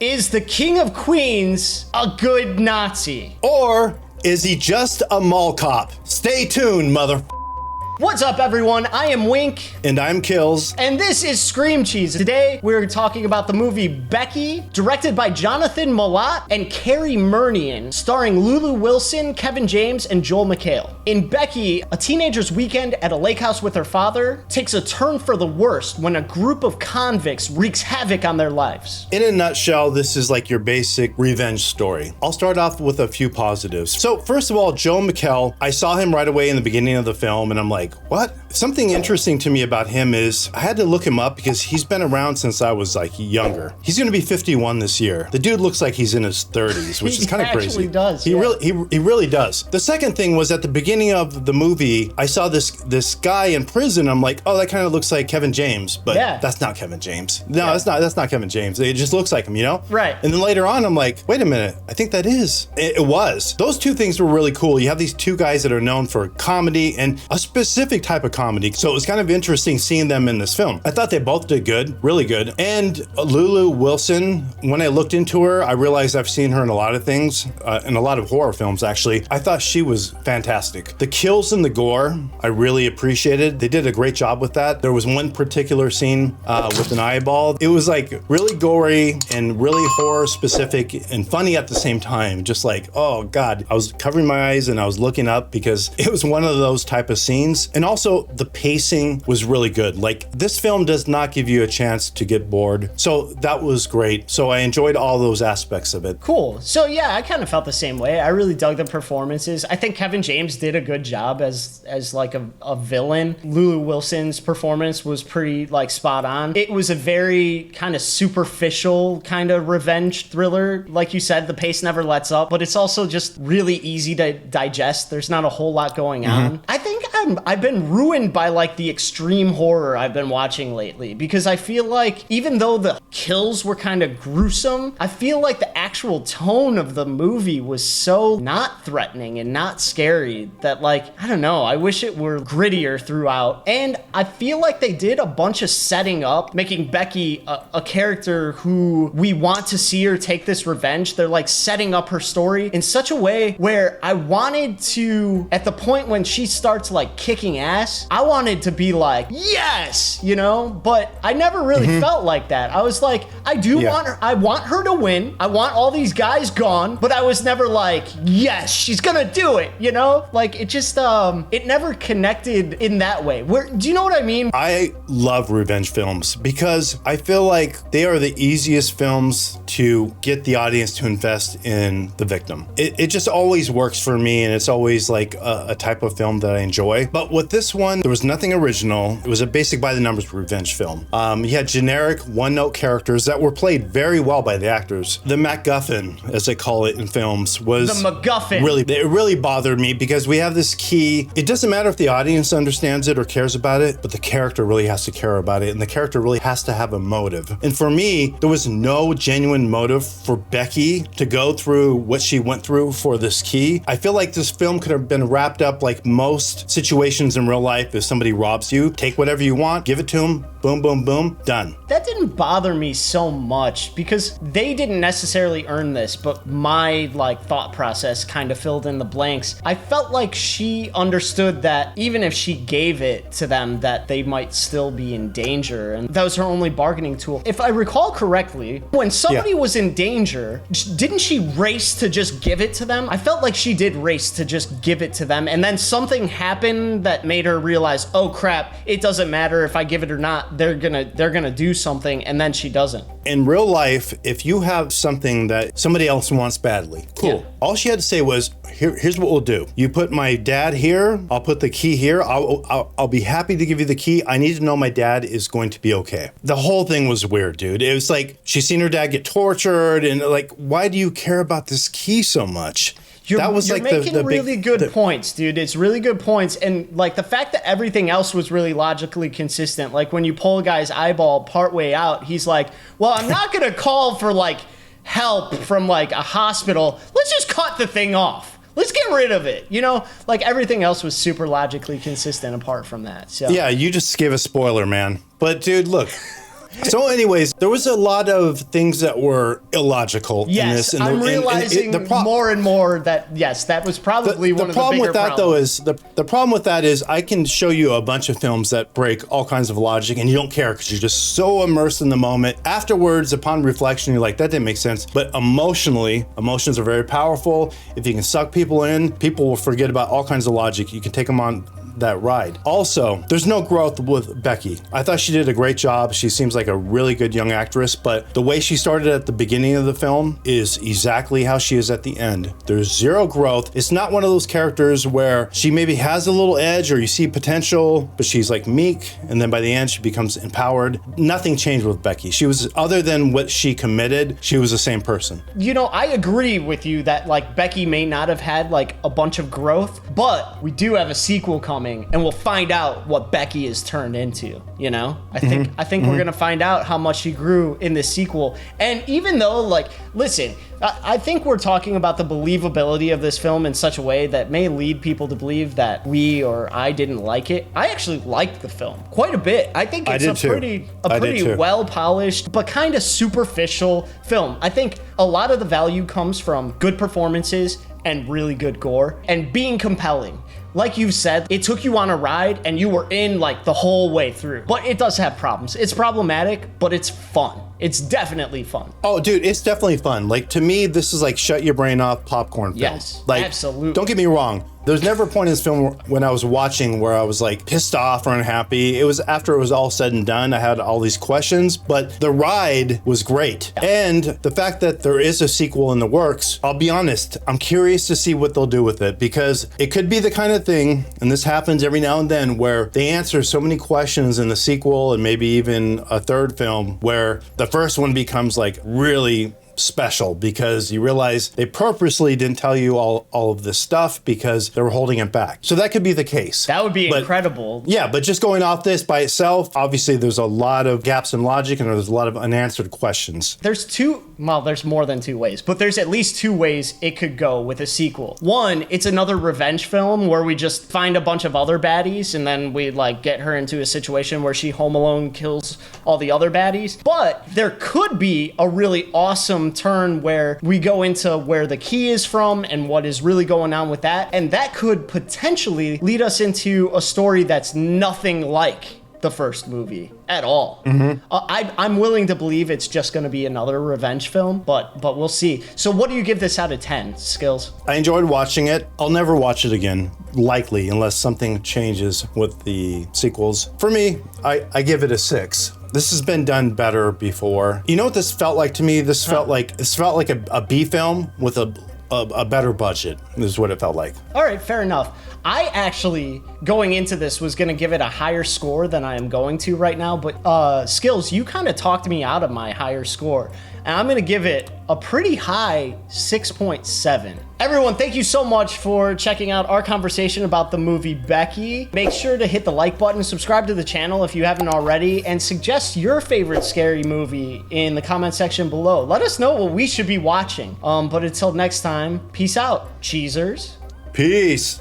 Is the King of Queens a good Nazi? Or is he just a mall cop? Stay tuned, mother. What's up, everyone? I am Wink. And I'm Skillz. And this is Scream Cheese. Today, we're talking about the movie Becky, directed by Jonathan Milott and Cary Murnion, starring Lulu Wilson, Kevin James, and Joel McHale. In Becky, a teenager's weekend at a lake house with her father takes a turn for the worst when a group of convicts wreaks havoc on their lives. In a nutshell, this is like your basic revenge story. I'll start off with a few positives. So first of all, Joel McHale, I saw him right away in the beginning of the film, and I'm like, what? Something interesting to me about him is I had to look him up because he's been around since I was like younger. He's going to be 51 this year. The dude looks like he's in his 30s, which is kind of crazy. He does. He really does. The second thing was at the beginning of the movie, I saw this guy in prison. I'm like, oh, that kind of looks like Kevin James, but that's not Kevin James. No, that's not Kevin James. It just looks like him, you know? Right. And then later on, I'm like, wait a minute, I think that is. It was. Those two things were really cool. You have these two guys that are known for comedy and a specific type of comedy. So it was kind of interesting seeing them in this film. I thought they both did good, really good. And Lulu Wilson, when I looked into her, I realized I've seen her in a lot of things, in a lot of horror films, actually. I thought she was fantastic. The kills and the gore, I really appreciated. They did a great job with that. There was one particular scene with an eyeball. It was like really gory and really horror specific and funny at the same time. Just like, oh God, I was covering my eyes and I was looking up because it was one of those type of scenes. And also the pacing was really good. Like, this film does not give you a chance to get bored. So that was great. So I enjoyed all those aspects of it. Cool. So yeah, I kind of felt the same way. I really dug the performances. I think Kevin James did a good job as like a villain. Lulu Wilson's performance was pretty like spot on. It was a very kind of superficial kind of revenge thriller. Like you said, the pace never lets up, but it's also just really easy to digest. There's not a whole lot going on. I think I've been ruined by like the extreme horror I've been watching lately, because I feel like even though the kills were kind of gruesome, I feel like the actual tone of the movie was so not threatening and not scary that, like, I don't know, I wish it were grittier throughout. And I feel like they did a bunch of setting up, making Becky a character who we want to see her take this revenge. They're like setting up her story in such a way where I wanted to, at the point when she starts like kicking ass, I wanted to be like, yes, you know, but I never really felt like that. I was like, I want her to win. I want all these guys gone, but I was never like, yes, she's gonna do it, you know? Like, it just, it never connected in that way. Do you know what I mean? I love revenge films because I feel like they are the easiest films to get the audience to invest in the victim. It just always works for me, and it's always like a type of film that I enjoy. But with this one, there was nothing original. It was a basic by the numbers revenge film. You had generic one-note characters that were played very well by the actors. The MacGuffin, as they call it in films, was the MacGuffin. It really bothered me because we have this key. It doesn't matter if the audience understands it or cares about it, but the character really has to care about it, and the character really has to have a motive. And for me, there was no genuine motive for Becky to go through what she went through for this key. I feel like this film could have been wrapped up like most situations in real life. If somebody robs you, take whatever you want, give it to them, boom, boom, boom, done. That didn't bother me so much because they didn't necessarily earn this, but my like thought process kind of filled in the blanks. I felt like she understood that even if she gave it to them, that they might still be in danger, and that was her only bargaining tool. If I recall correctly, when somebody was in danger, didn't she race to just give it to them? I felt like she did race to just give it to them, and then something happened that made her realize, oh crap, it doesn't matter if I give it or not, they're gonna do something, and then she doesn't. In real life, if you have something that somebody else wants badly, cool. Yeah. All she had to say was, here's what we'll do. You put my dad here, I'll put the key here, I'll be happy to give you the key. I need to know my dad is going to be okay. The whole thing was weird, dude. It was like, she's seen her dad get tortured, and like, why do you care about this key so much? You're making really good points, dude. It's really good points. And like the fact that everything else was really logically consistent. Like when you pull a guy's eyeball partway out, he's like, well, I'm not going to call for like help from like a hospital. Let's just cut the thing off. Let's get rid of it. You know, like everything else was super logically consistent apart from that. So yeah, you just gave a spoiler, man. But dude, look. So anyways, there was a lot of things that were illogical in this. Yes, I'm realizing more and more that, yes, that was probably one of the bigger problems. The problem with that is I can show you a bunch of films that break all kinds of logic and you don't care because you're just so immersed in the moment. Afterwards, upon reflection, you're like, that didn't make sense. But emotionally, emotions are very powerful. If you can suck people in, people will forget about all kinds of logic. You can take them on that ride. Also, there's no growth with Becky. I thought she did a great job. She seems like a really good young actress, but the way she started at the beginning of the film is exactly how she is at the end. There's zero growth. It's not one of those characters where she maybe has a little edge or you see potential, but she's like meek, and then by the end she becomes empowered. Nothing changed with Becky. She was, other than what she committed, she was the same person. You know, I agree with you that like Becky may not have had like a bunch of growth, but we do have a sequel coming and we'll find out what Becky is turned into, you know? I think we're gonna find out how much she grew in this sequel. And even though, like, listen, I think we're talking about the believability of this film in such a way that may lead people to believe that we or I didn't like it. I actually liked the film quite a bit. I think it's a pretty well-polished but kind of superficial film. I think a lot of the value comes from good performances and really good gore and being compelling. Like you've said, it took you on a ride and you were in like the whole way through. But it does have problems. It's problematic, but it's fun. It's definitely fun. Oh, dude, it's definitely fun. Like, to me, this is like shut your brain off popcorn film. Yes, like, absolutely. Don't get me wrong. There's never a point in this film when I was watching where I was like pissed off or unhappy. It was after it was all said and done, I had all these questions, but the ride was great. And the fact that there is a sequel in the works, I'll be honest, I'm curious to see what they'll do with it, because it could be the kind of thing, and this happens every now and then, where they answer so many questions in the sequel and maybe even a third film where the first one becomes like really special because you realize they purposely didn't tell you all of this stuff because they were holding it back. So that could be the case. That would be incredible. Yeah, but just going off this by itself, obviously there's a lot of gaps in logic and there's a lot of unanswered questions. There's more than two ways, but there's at least two ways it could go with a sequel. One, it's another revenge film where we just find a bunch of other baddies and then we like get her into a situation where she home alone kills all the other baddies. But there could be a really awesome turn where we go into where the key is from and what is really going on with that, and that could potentially lead us into a story that's nothing like the first movie at all. I'm willing to believe it's just going to be another revenge film, but we'll see. So what do you give this out of 10, Skillz? I enjoyed watching it. I'll never watch it again, likely, unless something changes with the sequels. For me, I give it a 6. This has been done better before. You know what this felt like to me? This felt like a B film with a better budget. This is what it felt like. All right, fair enough. I actually, going into this, was going to give it a higher score than I am going to right now, but Skillz, you kind of talked me out of my higher score, and I'm going to give it a pretty high 6.7. Everyone, thank you so much for checking out our conversation about the movie Becky. Make sure to hit the like button, subscribe to the channel if you haven't already, and suggest your favorite scary movie in the comment section below. Let us know what we should be watching. But until next time, peace out, cheesers. Peace.